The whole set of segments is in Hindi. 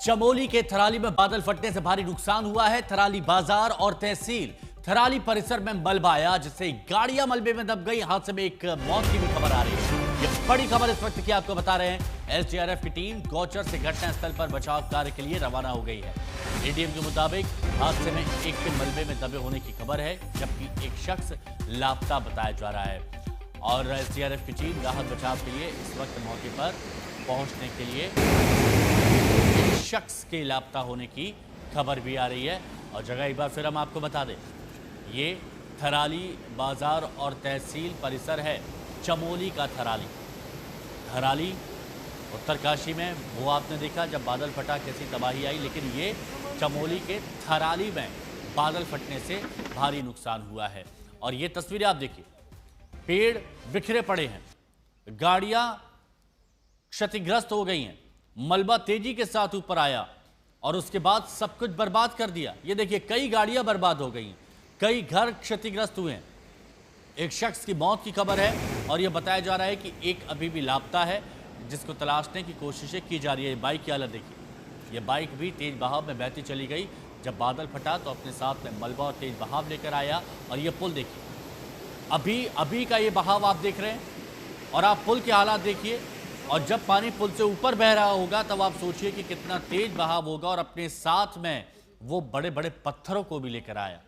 चमोली के थराली में बादल फटने से भारी नुकसान हुआ है। थराली बाजार और तहसील थराली परिसर में मलबा आया, जिससे गाड़ियां मलबे में दब गई। हादसे में एक मौत की भी खबर आ रही है। ये बड़ी खबर इस वक्त की आपको बता रहे हैं। एसडीआरएफ की टीम गौचर से घटनास्थल पर बचाव कार्य के लिए रवाना हो गई है। एडीएम के मुताबिक हादसे में एक के मलबे में दबे होने की खबर है, जबकि एक शख्स लापता बताया जा रहा है। और एसडीआरएफ की टीम राहत बचाव के लिए इस वक्त मौके पर पहुंचने के लिए शख्स के लापता होने की खबर भी आ रही है। और जगह एक बार फिर हम आपको बता दें, ये थराली बाजार और तहसील परिसर है, चमोली का थराली। थराली उत्तरकाशी में वो आपने देखा जब बादल फटा कैसी तबाही आई, लेकिन ये चमोली के थराली में बादल फटने से भारी नुकसान हुआ है। और ये तस्वीरें आप देखिए, पेड़ बिखरे पड़े हैं, गाड़ियां क्षतिग्रस्त हो गई हैं, मलबा तेजी के साथ ऊपर आया और उसके बाद सब कुछ बर्बाद कर दिया। ये देखिए, कई गाड़ियां बर्बाद हो गई हैं, कई घर क्षतिग्रस्त हुए हैं। एक शख्स की मौत की खबर है और यह बताया जा रहा है कि एक अभी भी लापता है, जिसको तलाशने की कोशिशें की जा रही है। बाइक की हालत देखिए, यह बाइक भी तेज बहाव में बहती चली गई। जब बादल फटा तो अपने साथ में मलबा और तेज बहाव लेकर आया। और यह पुल देखिए, अभी का ये बहाव आप देख रहे हैं और आप पुल के हालात देखिए। और जब पानी पुल से ऊपर बह रहा होगा तब आप सोचिए कि कितना तेज बहाव होगा। और अपने साथ में वो बड़े बड़े पत्थरों को भी लेकर आया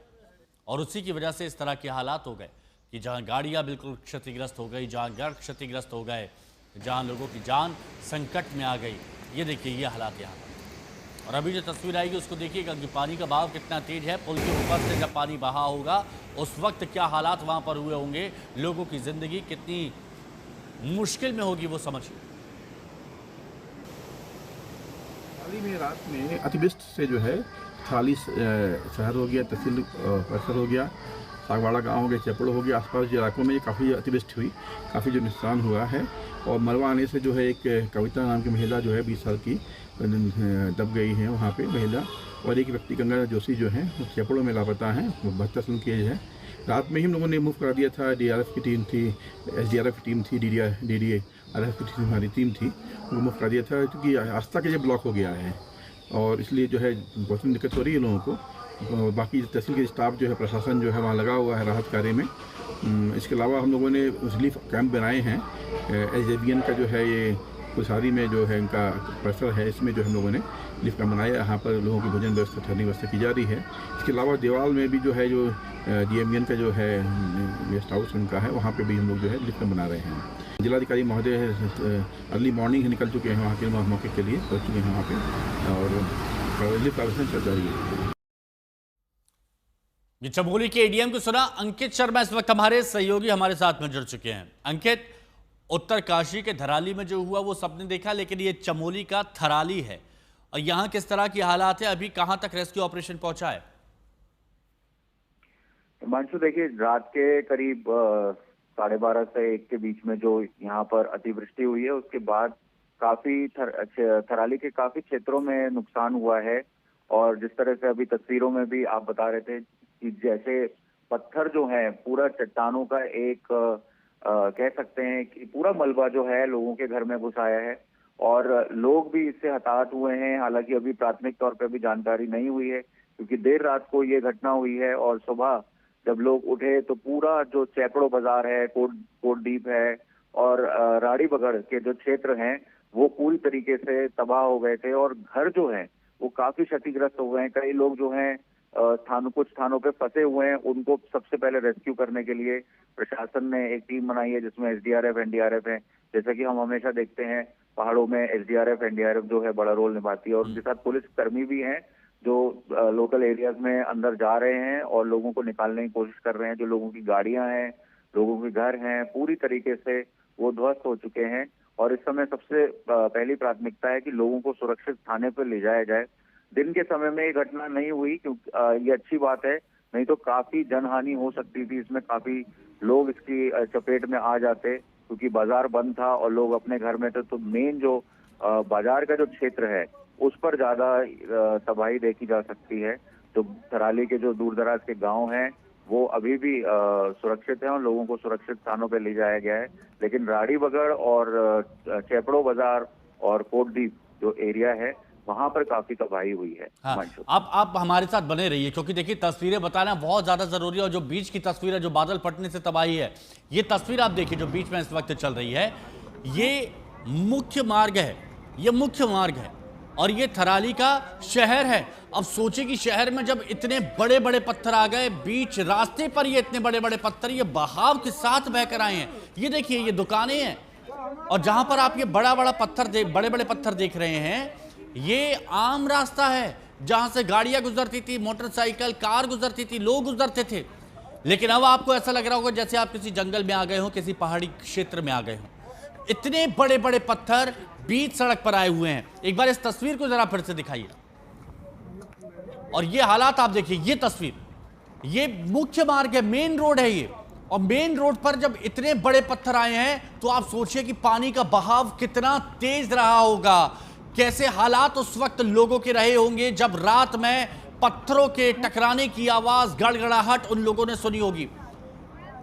और उसी की वजह से इस तरह के हालात हो गए कि जहां गाड़ियां बिल्कुल क्षतिग्रस्त हो गई, जहां घर क्षतिग्रस्त हो गए, जहां लोगों की जान संकट में आ गई। ये देखिए, ये हालात यहाँ पर। और अभी जो तस्वीर आएगी उसको देखिएगा कि पानी का बहाव कितना तेज है। पुल के ऊपर से जब पानी बहा होगा उस वक्त क्या हालात वहां पर हुए होंगे, लोगों की जिंदगी कितनी मुश्किल में होगी, वो समझिए। हाल में रात में अतिवृष्टि से जो है थराली शहर हो गया, तहसील परिसर हो गया, सागवाड़ा गांव हो गया, चेपड़ो हो गया, आसपास के इलाकों में काफ़ी अतिवृष्टि हुई, काफ़ी जो नुकसान हुआ है। और मलबा आने से जो है एक कविता नाम की महिला जो है 20 साल की दब गई है वहाँ पे महिला। और एक व्यक्ति गंगा जोशी जो है चेपड़ो में लापता है, 72 साल की एज है। रात में ही हम लोगों ने मूव करा दिया था। डीआरएफ की टीम थी, एसडीआरएफ की टीम थी, डीडीआरएफ की टीम हमारी टीम थी, वो मूव करा दिया था क्योंकि रास्ता के लिए ब्लॉक हो गया है और इसलिए जो है बहुत दिक्कत हो रही है लोगों को। बाकी तहसील के स्टाफ जो है, प्रशासन जो है वहाँ लगा हुआ है राहत कार्य में। इसके अलावा हम लोगों ने रिलीफ कैंप बनाए हैं। एसजेवीएन का जो है ये कुलसारी में जो है इनका परिसर है, इसमें जो हम लोगों ने रिलीफ कैंप बनाया। यहाँ पर लोगों की भोजन व्यवस्था, ठहरने व्यवस्था की जा रही है। इसके अलावा देवाल में भी जो है जो डीएमवीएन का जो है गेस्ट हाउस उनका है, वहाँ पे भी हम लोग जो है रिलीफ कैंप बना रहे हैं। जिलाधिकारी महोदय अर्ली मॉर्निंग ही निकल चुके हैं वहाँ के मौके के लिए, पहुँच चुके हैं वहाँ पे और रिलीफ ऑपरेशन चल रही है। ये चमोली के एडीएम को सुना। अंकित शर्मा इस वक्त हमारे सहयोगी हमारे साथ में जुड़ चुके हैं। अंकित, उत्तरकाशी के थराली में जो हुआ वो सबने देखा, लेकिन ये चमोली का थराली है और यहाँ किस तरह की हालात है, अभी कहां तक रेस्क्यू ऑपरेशन पहुंचा है? हिमांशु, देखिए, रात के करीब 12:30 से 1 के बीच में जो यहाँ पर अतिवृष्टि हुई है, उसके बाद काफी थराली के काफी क्षेत्रों में नुकसान हुआ है। और जिस तरह से अभी तस्वीरों में भी आप बता रहे थे कि जैसे पत्थर जो है, पूरा चट्टानों का एक कह सकते हैं कि पूरा मलबा जो है लोगों के घर में घुस आया है और लोग भी इससे हताहत हुए हैं। हालांकि अभी प्राथमिक तौर पर भी जानकारी नहीं हुई है क्योंकि देर रात को ये घटना हुई है और सुबह जब लोग उठे तो पूरा जो चैपड़ो बाजार है, कोटडीप है और राड़ी बगड़ के जो क्षेत्र हैं वो पूरी तरीके से तबाह हो गए थे और घर जो है वो काफी क्षतिग्रस्त हो गए हैं। कई लोग जो हैं कुछ स्थानों पे फंसे हुए हैं, उनको सबसे पहले रेस्क्यू करने के लिए प्रशासन ने एक टीम बनाई है जिसमें एसडीआरएफ, एनडीआरएफ है। जैसा कि हम हमेशा देखते हैं पहाड़ों में एसडीआरएफ, एनडीआरएफ जो है बड़ा रोल निभाती है और उनके साथ पुलिस कर्मी भी हैं जो लोकल एरियाज में अंदर जा रहे हैं और लोगों को निकालने की कोशिश कर रहे हैं। जो लोगों की गाड़ियां हैं, लोगों के घर हैं, पूरी तरीके से वो ध्वस्त हो चुके हैं और इस समय सबसे पहली प्राथमिकता है कि लोगों को सुरक्षित स्थाने पर ले जाया जाए। दिन के समय में ये घटना नहीं हुई क्योंकि ये अच्छी बात है, नहीं तो काफी जनहानि हो सकती थी। इसमें काफी लोग इसकी चपेट में आ जाते क्योंकि बाजार बंद था और लोग अपने घर में थे। तो मेन जो बाजार का जो क्षेत्र है उस पर ज्यादा तबाही देखी जा सकती है। तो थराली के जो दूर दराज के गांव हैं वो अभी भी सुरक्षित हैं और लोगों को सुरक्षित स्थानों पर ले जाया गया है। लेकिन राड़ी बगड़ और चेपड़ो बाजार और कोटडीप जो एरिया है वहां पर काफी तबाही हुई है। हाँ, हिमांशु। आप हमारे साथ बने रहिए, क्योंकि देखिए तस्वीरें बताना बहुत ज्यादा जरूरी है। और जो बीच की तस्वीर है, जो बादल फटने से तबाही है, ये तस्वीर आप देखिए जो बीच में इस वक्त चल रही है, ये मुख्य मार्ग है, ये मुख्य मार्ग है और ये थराली का शहर है। अब सोचिए कि शहर में जब इतने बड़े बड़े पत्थर आ गए बीच रास्ते पर, ये इतने बड़े बड़े पत्थर ये बहाव के साथ बहकर आए हैं। ये देखिए ये दुकानें हैं और जहां पर आप ये बड़े बड़े पत्थर देख रहे हैं, ये आम रास्ता है जहां से गाड़ियां गुजरती थी, मोटरसाइकिल, कार गुजरती थी, लोग गुजरते थे। लेकिन अब आपको ऐसा लग रहा होगा जैसे आप किसी जंगल में आ गए हो, किसी पहाड़ी क्षेत्र में आ गए हो। इतने बड़े बड़े पत्थर बीच सड़क पर आए हुए हैं। एक बार इस तस्वीर को जरा फिर से दिखाइए और ये हालात आप देखिए। ये तस्वीर, ये मुख्य मार्ग है, मेन रोड है ये, और मेन रोड पर जब इतने बड़े पत्थर आए हैं तो आप सोचिए कि पानी का बहाव कितना तेज रहा होगा, कैसे हालात उस वक्त लोगों के रहे होंगे जब रात में पत्थरों के टकराने की आवाज, गड़गड़ाहट उन लोगों ने सुनी होगी।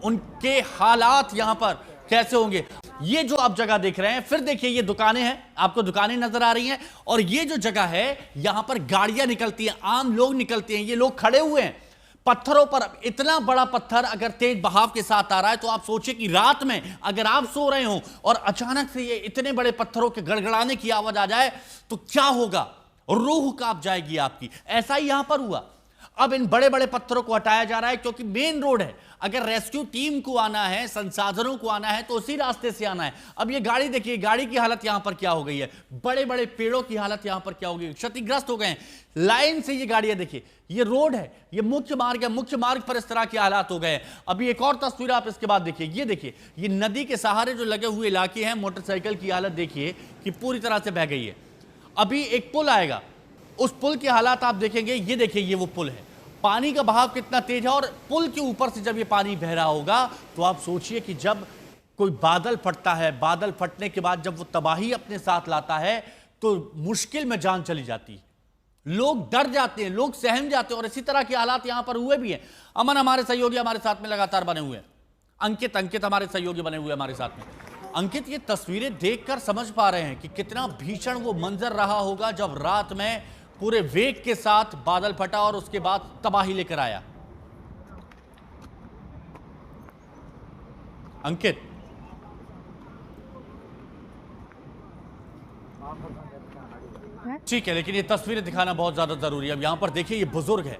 उनके हालात यहां पर कैसे होंगे। ये जो आप जगह देख रहे हैं, फिर देखिए ये दुकानें हैं, आपको दुकानें नजर आ रही हैं और ये जो जगह है यहां पर गाड़ियां निकलती हैं, आम लोग निकलते हैं, ये लोग खड़े हुए हैं पत्थरों पर। इतना बड़ा पत्थर अगर तेज बहाव के साथ आ रहा है तो आप सोचिए कि रात में अगर आप सो रहे हो और अचानक से ये इतने बड़े पत्थरों के गड़गड़ाने की आवाज आ जाए तो क्या होगा, रूह कांप जाएगी आपकी। ऐसा ही यहां पर हुआ। अब इन बड़े बड़े पत्थरों को हटाया जा रहा है क्योंकि मेन रोड है। अगर रेस्क्यू टीम को आना है, संसाधनों को आना है तो उसी रास्ते से आना है। अब ये गाड़ी देखिए, गाड़ी की हालत यहां पर क्या हो गई है, बड़े बड़े पेड़ों की हालत यहां पर क्या हो गई, क्षतिग्रस्त हो गए हैं। लाइन से ये गाड़ियां देखिए, ये रोड है, ये मुख्य मार्ग है, मुख्य मार्ग पर इस तरह के हालात हो गए। अभी एक और तस्वीर आप इसके बाद देखिए, ये देखिए ये नदी के सहारे जो लगे हुए इलाके हैं, मोटरसाइकिल की हालत देखिए कि पूरी तरह से बह गई है। अभी एक पुल आएगा, उस पुल के हालात आप देखेंगे। ये देखिए ये वो पुल है, पानी का बहाव कितना तेज है और पुल के ऊपर से जब ये पानी बह रहा होगा तो आप सोचिए कि जब कोई बादल फटता है, बादल फटने के बाद जब वो तबाही अपने साथ लाता है तो मुश्किल में जान चली जाती है। लोग डर जाते हैं, लोग सहम जाते हैं और इसी तरह के हालात यहां पर हुए भी हैं। अमन हमारे सहयोगी हमारे साथ में लगातार बने हुए हैं, अंकित हमारे सहयोगी बने हुए हमारे साथ में। अंकित, ये तस्वीरें देखकर समझ पा रहे हैं कि कितना भीषण वो मंजर रहा होगा जब रात में पूरे वेग के साथ बादल फटा और उसके बाद तबाही लेकर आया। अंकित, ठीक है, लेकिन ये तस्वीरें दिखाना बहुत ज्यादा जरूरी है। अब यहां पर देखिए ये बुजुर्ग है,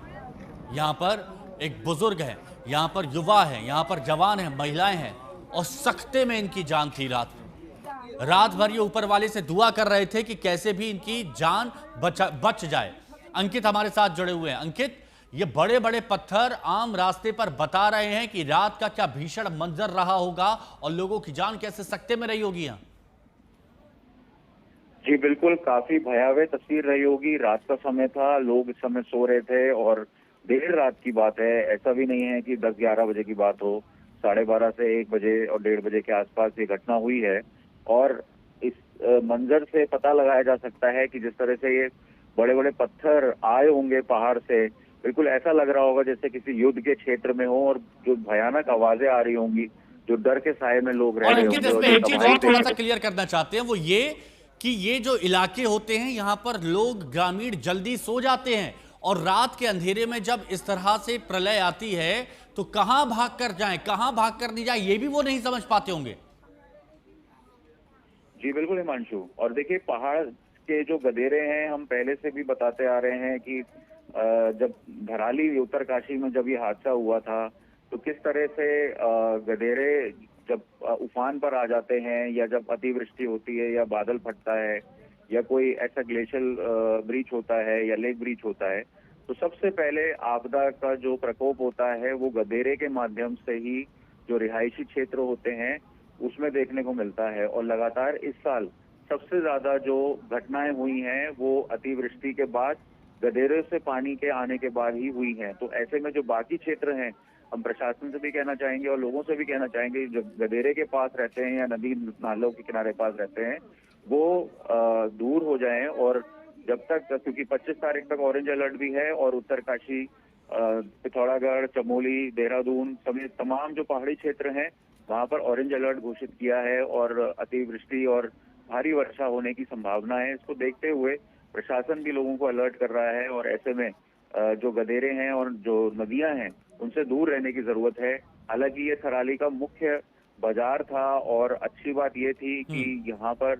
यहां पर एक बुजुर्ग है, यहां पर युवा है, यहां पर जवान है, महिलाएं हैं और सख्ते में इनकी जान थी। रात भर ये ऊपर वाले से दुआ कर रहे थे कि कैसे भी इनकी जान बच जाए। अंकित हमारे साथ जुड़े हुए हैं। अंकित, ये बड़े बड़े पत्थर आम रास्ते पर बता रहे हैं कि रात का क्या भीषण मंजर रहा होगा और लोगों की जान कैसे सकते में रही होगी यहाँ। जी बिल्कुल, काफी भयावह तस्वीर रही होगी। रात का समय था, लोग इस समय सो रहे थे और देर रात की बात है, ऐसा भी नहीं है कि 10-11 बजे की बात हो। 12:30 से 1 बजे और 1:30 बजे के आसपास ये घटना हुई है और इस मंजर से पता लगाया जा सकता है कि जिस तरह से ये बड़े बड़े पत्थर आए होंगे पहाड़ से, बिल्कुल ऐसा लग रहा होगा जैसे किसी युद्ध के क्षेत्र में हो और जो भयानक आवाजें आ रही होंगी, जो डर के साए में लोग रह रहे होंगे। और एक चीज और थोड़ा सा क्लियर करना चाहते हैं, वो ये कि ये जो इलाके होते हैं यहाँ पर लोग ग्रामीण जल्दी सो जाते हैं और रात के अंधेरे में जब इस तरह से प्रलय आती है तो कहां भाग कर जाएं, कहां भाग कर नहीं जाए, ये भी वो नहीं समझ पाते होंगे। जी बिल्कुल हिमांशु, और देखिए पहाड़ के जो गदेरे हैं, हम पहले से भी बताते आ रहे हैं कि जब धराली उत्तरकाशी में जब ये हादसा हुआ था तो किस तरह से गदेरे जब उफान पर आ जाते हैं या जब अतिवृष्टि होती है या बादल फटता है या कोई ऐसा ग्लेशियल ब्रीच होता है या लेक ब्रीच होता है, तो सबसे पहले आपदा का जो प्रकोप होता है वो गदेरे के माध्यम से ही जो रिहायशी क्षेत्र होते हैं उसमें देखने को मिलता है। और लगातार इस साल सबसे ज्यादा जो घटनाएं हुई हैं वो अतिवृष्टि के बाद, गदेरे से पानी के आने के बाद ही हुई हैं। तो ऐसे में जो बाकी क्षेत्र हैं, हम प्रशासन से भी कहना चाहेंगे और लोगों से भी कहना चाहेंगे जो गदेरे के पास रहते हैं या नदी नालों के किनारे पास रहते हैं वो दूर हो जाएं। और जब तक, क्योंकि 25 तारीख तक ऑरेंज अलर्ट भी है और उत्तरकाशी, पिथौरागढ़, चमोली, देहरादून समेत तमाम जो पहाड़ी क्षेत्र हैं वहां पर ऑरेंज अलर्ट घोषित किया है और अतिवृष्टि और भारी वर्षा होने की संभावना है। इसको देखते हुए प्रशासन भी लोगों को अलर्ट कर रहा है और ऐसे में जो गदेरे हैं और जो नदियां हैं उनसे दूर रहने की जरूरत है। हालांकि ये थराली का मुख्य बाजार था और अच्छी बात ये थी कि यहाँ पर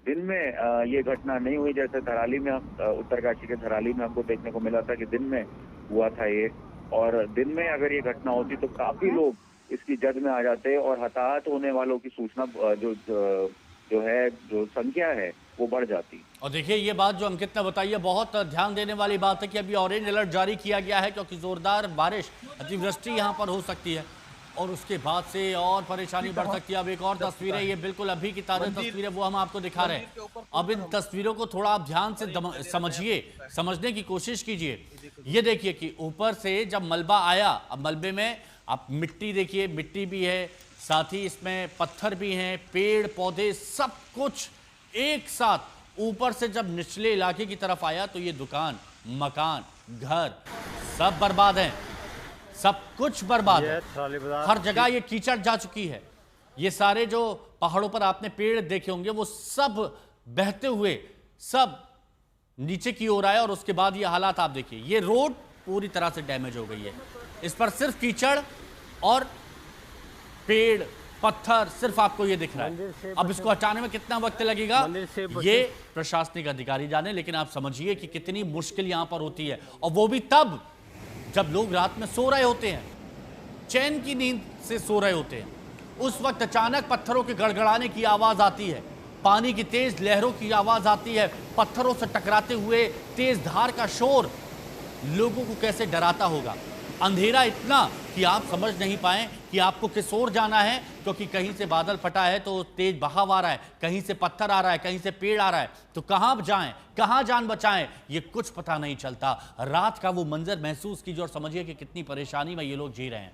दिन में ये घटना नहीं हुई। जैसे थराली में हम उत्तरकाशी के थराली में हमको देखने को मिला था कि दिन में हुआ था ये, और दिन में अगर ये घटना होती तो काफी लोग इसकी जद में आ जाते और हताहत होने वालों की सूचना जो संख्या है वो बढ़ जाती। और देखिए ये बात जो अंकित ने बताई है बहुत ध्यान देने वाली बात है कि अभी ऑरेंज अलर्ट जारी किया गया है क्योंकि जोरदार बारिश, अतिवृष्टि यहाँ पर हो सकती है और उसके बाद से और परेशानी बढ़ सकती है। अब एक और तस्वीर है, ये बिल्कुल अभी की ताजा तस्वीर है, वो हम आपको दिखा रहे हैं। अब इन तस्वीरों को थोड़ा आप ध्यान से समझिए, समझने की कोशिश कीजिए। ये देखिए कि ऊपर से जब मलबा आया, अब मलबे में आप मिट्टी देखिए, मिट्टी भी है, साथ ही इसमें पत्थर भी हैं, पेड़ पौधे सब कुछ एक साथ ऊपर से जब निचले इलाके की तरफ आया तो ये दुकान, मकान, घर सब बर्बाद हैं, सब कुछ बर्बाद है। हर जगह ये कीचड़ जा चुकी है। ये सारे जो पहाड़ों पर आपने पेड़ देखे होंगे वो सब बहते हुए सब नीचे की ओर आए और उसके बाद ये हालात आप देखिए। ये रोड पूरी तरह से डैमेज हो गई है, इस पर सिर्फ कीचड़ और पेड़ पत्थर सिर्फ आपको ये दिख रहा है। अब इसको हटाने में कितना वक्त लगेगा ये प्रशासनिक अधिकारी जाने, लेकिन आप समझिए कि कितनी मुश्किल यहां पर होती है, और वो भी तब जब लोग रात में सो रहे होते हैं, चैन की नींद से सो रहे होते हैं। उस वक्त अचानक पत्थरों के गड़गड़ाने की आवाज आती है, पानी की तेज लहरों की आवाज आती है, पत्थरों से टकराते हुए तेज धार का शोर लोगों को कैसे डराता होगा। अंधेरा इतना कि आप समझ नहीं पाए कि आपको किस ओर जाना है, क्योंकि कहीं से बादल फटा है तो तेज बहाव आ रहा है, कहीं से पत्थर आ रहा है, कहीं से पेड़ आ रहा है, तो कहां जाएं, कहां जान बचाएं, ये कुछ पता नहीं चलता। रात का वो मंजर महसूस कीजिए और समझिए कि कितनी परेशानी में ये लोग जी रहे हैं।